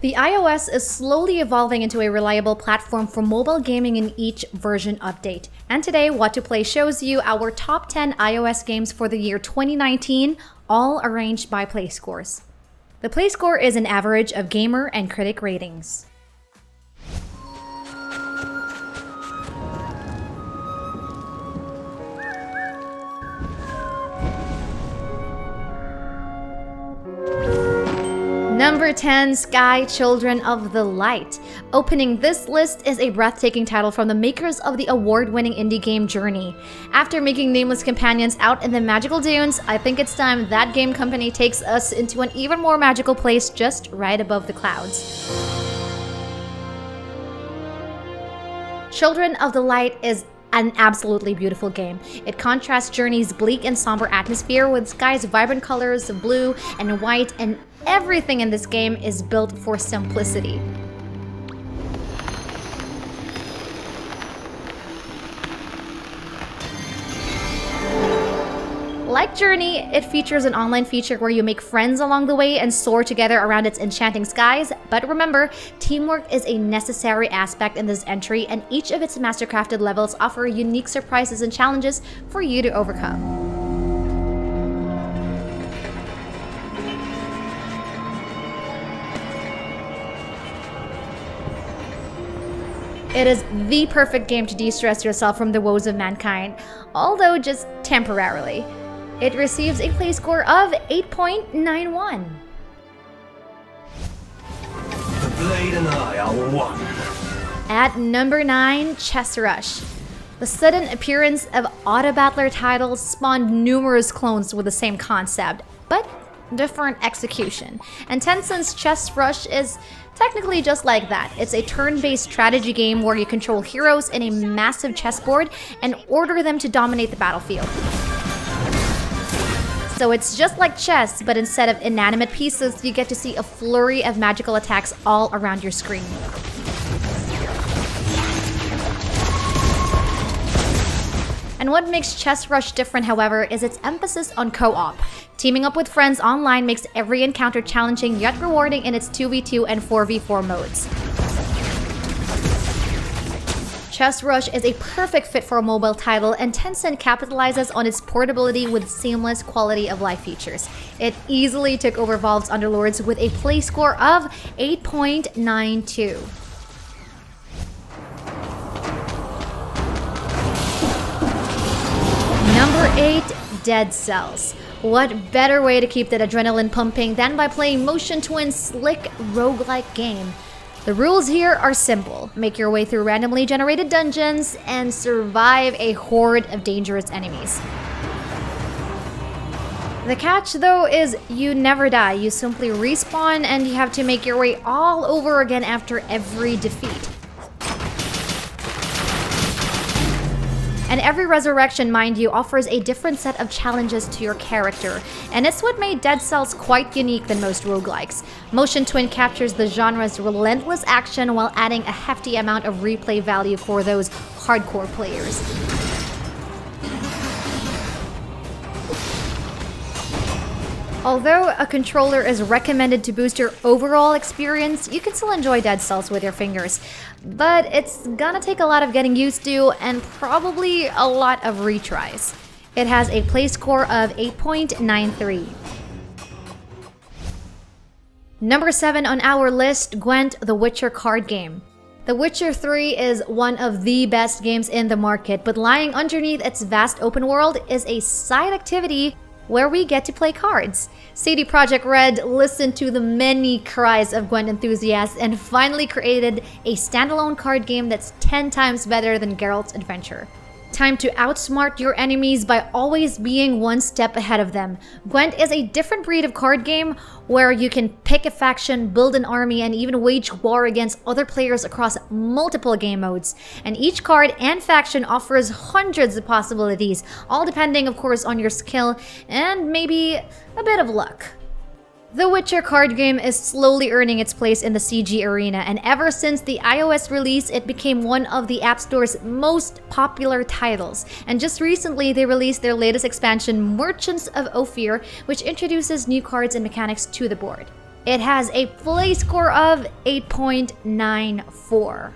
The iOS is slowly evolving into a reliable platform for mobile gaming in each version update. And today, whatoplay shows you our top 10 iOS games for the year 2019, all arranged by playscores. The playscore is an average of gamer and critic ratings. Number 10, Sky Children of the Light. Opening this list is a breathtaking title from the makers of the award-winning indie game Journey. After making nameless companions out in the magical dunes, I think it's time that game company takes us into an even more magical place just right above the clouds. Children of the Light is an absolutely beautiful game. It contrasts Journey's bleak and somber atmosphere with Sky's vibrant colors of blue and white, and everything in this game is built for simplicity. Like Journey, it features an online feature where you make friends along the way and soar together around its enchanting skies. But remember, teamwork is a necessary aspect in this entry, and each of its mastercrafted levels offer unique surprises and challenges for you to overcome. It is the perfect game to de-stress yourself from the woes of mankind, although just temporarily. It receives a play score of 8.91. The blade and I are one. At number 9, Chess Rush. The sudden appearance of auto-battler titles spawned numerous clones with the same concept, but different execution. And Tencent's Chess Rush is technically just like that. It's a turn-based strategy game where you control heroes in a massive chessboard and order them to dominate the battlefield. So it's just like chess, but instead of inanimate pieces, you get to see a flurry of magical attacks all around your screen. And what makes Chess Rush different, however, is its emphasis on co-op. Teaming up with friends online makes every encounter challenging yet rewarding in its 2v2 and 4v4 modes. Chess Rush is a perfect fit for a mobile title, and Tencent capitalizes on its portability with seamless quality of life features. It easily took over Valve's Underlords with a play score of 8.92. Number 8, Dead Cells. What better way to keep that adrenaline pumping than by playing Motion Twin's slick roguelike game? The rules here are simple. Make your way through randomly generated dungeons and survive a horde of dangerous enemies. The catch, though, is you never die. You simply respawn and you have to make your way all over again after every defeat. And every resurrection, mind you, offers a different set of challenges to your character, and it's what made Dead Cells quite unique than most roguelikes. Motion Twin captures the genre's relentless action while adding a hefty amount of replay value for those hardcore players. Although a controller is recommended to boost your overall experience, you can still enjoy Dead Cells with your fingers. But it's gonna take a lot of getting used to and probably a lot of retries. It has a play score of 8.93. Number 7 on our list, Gwent, the Witcher card game. The Witcher 3 is one of the best games in the market, but lying underneath its vast open world is a side activity where we get to play cards. CD Projekt Red listened to the many cries of Gwent enthusiasts and finally created a standalone card game that's 10 times better than Geralt's Adventure. Time to outsmart your enemies by always being one step ahead of them. Gwent is a different breed of card game where you can pick a faction, build an army, and even wage war against other players across multiple game modes. And each card and faction offers hundreds of possibilities, all depending, of course, on your skill and maybe a bit of luck. The Witcher card game is slowly earning its place in the CG arena, and ever since the iOS release, it became one of the App Store's most popular titles. And just recently, they released their latest expansion, Merchants of Ophir, which introduces new cards and mechanics to the board. It has a play score of 8.94.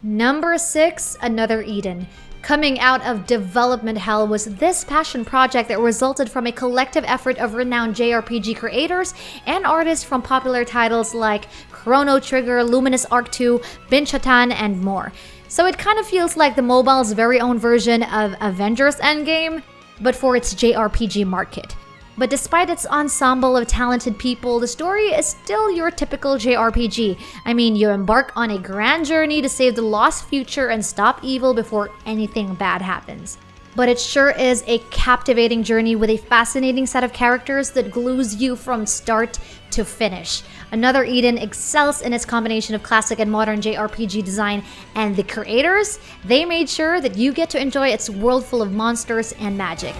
Number 6, Another Eden. Coming out of development hell was this passion project that resulted from a collective effort of renowned JRPG creators and artists from popular titles like Chrono Trigger, Luminous Arc 2, Binchatan, and more. So it kind of feels like the mobile's very own version of Avengers Endgame, but for its JRPG market. But despite its ensemble of talented people, the story is still your typical JRPG. I mean, you embark on a grand journey to save the lost future and stop evil before anything bad happens. But it sure is a captivating journey with a fascinating set of characters that glues you from start to finish. Another Eden excels in its combination of classic and modern JRPG design, and the creators, they made sure that you get to enjoy its world full of monsters and magic.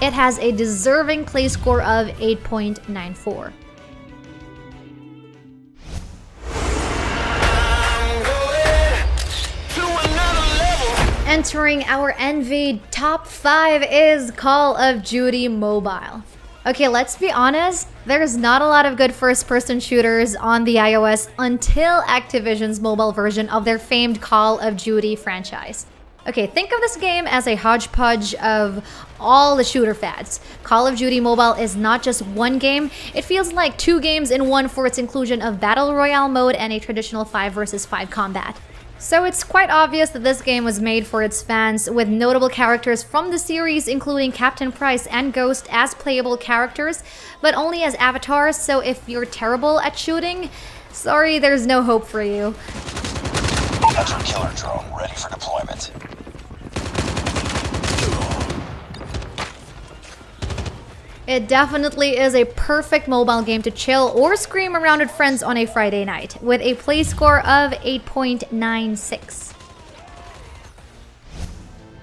It has a deserving play score of 8.94. Entering our envied top 5 is Call of Duty Mobile. Okay, let's be honest, there's not a lot of good first-person shooters on the iOS until Activision's mobile version of their famed Call of Duty franchise. Okay, think of this game as a hodgepodge of all the shooter fads. Call of Duty Mobile is not just one game, it feels like 2 games in one for its inclusion of Battle Royale mode and a traditional 5 versus 5 combat. So it's quite obvious that this game was made for its fans, with notable characters from the series including Captain Price and Ghost as playable characters, but only as avatars, so if you're terrible at shooting, sorry, there's no hope for you. Hunter killer drone ready for deployment. It definitely is a perfect mobile game to chill or scream around with friends on a Friday night, with a play score of 8.96.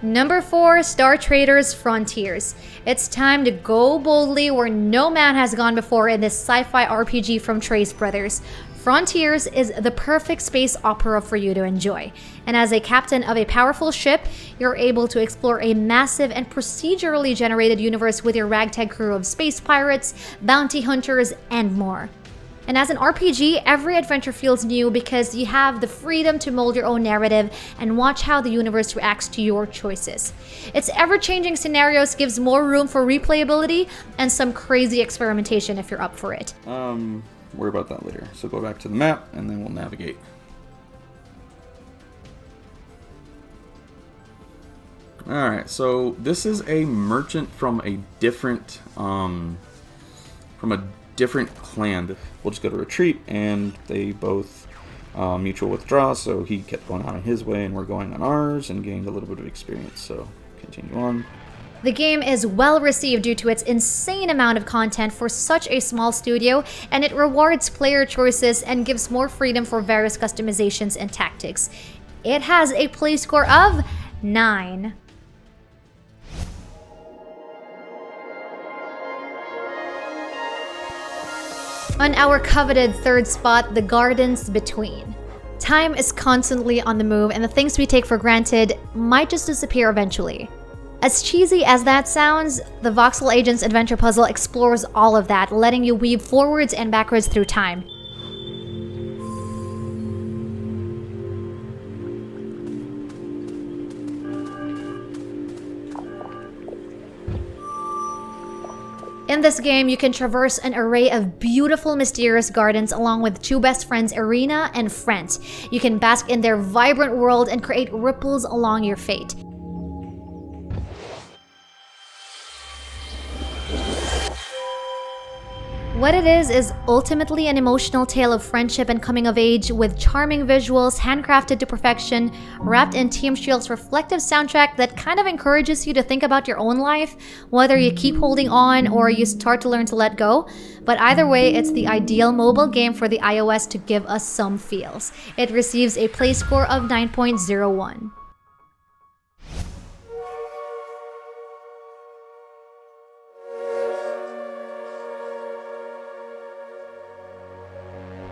Number 4, Star Traders Frontiers. It's time to go boldly where no man has gone before in this sci-fi RPG from Trace Brothers. Frontiers is the perfect space opera for you to enjoy. And as a captain of a powerful ship, you're able to explore a massive and procedurally generated universe with your ragtag crew of space pirates, bounty hunters, and more. And as an RPG, every adventure feels new because you have the freedom to mold your own narrative and watch how the universe reacts to your choices. Its ever-changing scenarios gives more room for replayability and some crazy experimentation if you're up for it. Worry about that later. So go back to the map and then we'll navigate. Alright, so this is a merchant from a different clan. We'll just go to retreat, and they both mutual withdraw, so he kept going on his way and we're going on ours and gained a little bit of experience, so continue on. The game is well received due to its insane amount of content for such a small studio, and it rewards player choices and gives more freedom for various customizations and tactics. It has a play score of 9. On our coveted third spot, The Gardens Between. Time is constantly on the move, and the things we take for granted might just disappear eventually. As cheesy as that sounds, the Voxel Agent's adventure puzzle explores all of that, letting you weave forwards and backwards through time. In this game, you can traverse an array of beautiful, mysterious gardens along with 2 best friends, Irina and Frent. You can bask in their vibrant world and create ripples along your fate. What it is ultimately an emotional tale of friendship and coming of age with charming visuals handcrafted to perfection, wrapped in Team Shield's reflective soundtrack that kind of encourages you to think about your own life, whether you keep holding on or you start to learn to let go. But either way, it's the ideal mobile game for the iOS to give us some feels. It receives a play score of 9.01.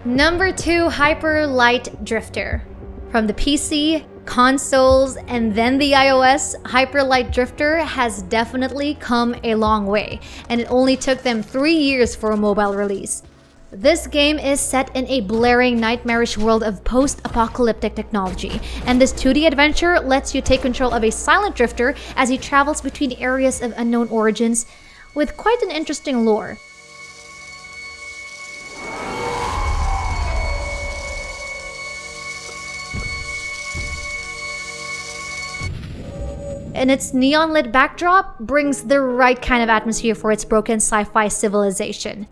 Number 2, Hyper Light Drifter. From the PC, consoles, and then the iOS, Hyper Light Drifter has definitely come a long way, and it only took them 3 years for a mobile release. This game is set in a blaring, nightmarish world of post-apocalyptic technology, and this 2D adventure lets you take control of a silent drifter as he travels between areas of unknown origins with quite an interesting lore. And its neon-lit backdrop brings the right kind of atmosphere for its broken sci-fi civilization.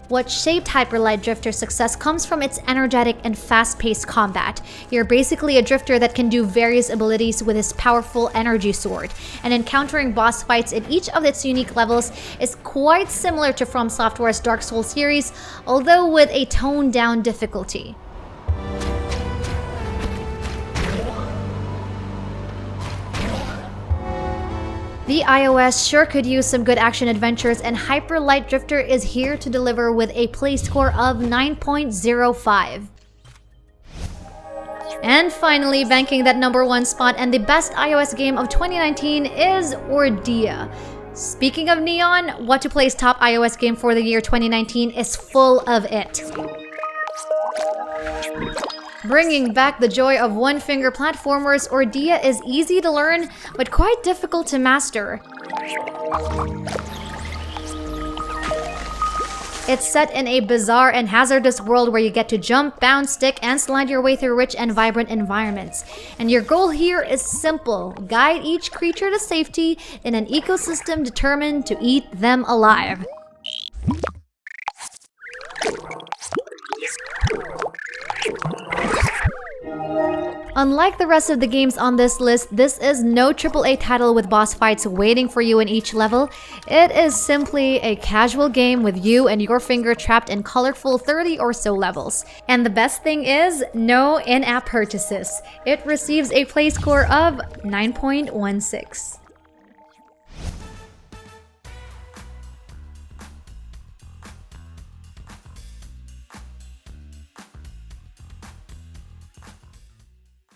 What shaped Hyper Light Drifter's success comes from its energetic and fast-paced combat. You're basically a drifter that can do various abilities with his powerful energy sword, and encountering boss fights in each of its unique levels is quite similar to From Software's Dark Souls series, although with a toned-down difficulty. The iOS sure could use some good action adventures, and Hyper Light Drifter is here to deliver with a play score of 9.05. And finally, banking that #1 spot and the best iOS game of 2019 is Ordia. Speaking of neon, whatoplay's top iOS game for the year 2019 is full of it. Bringing back the joy of one-finger platformers, Ordia is easy to learn, but quite difficult to master. It's set in a bizarre and hazardous world where you get to jump, bounce, stick, and slide your way through rich and vibrant environments. And your goal here is simple: guide each creature to safety in an ecosystem determined to eat them alive. Unlike the rest of the games on this list, this is no AAA title with boss fights waiting for you in each level. It is simply a casual game with you and your finger trapped in colorful 30 or so levels. And the best thing is, no in-app purchases. It receives a play score of 9.16.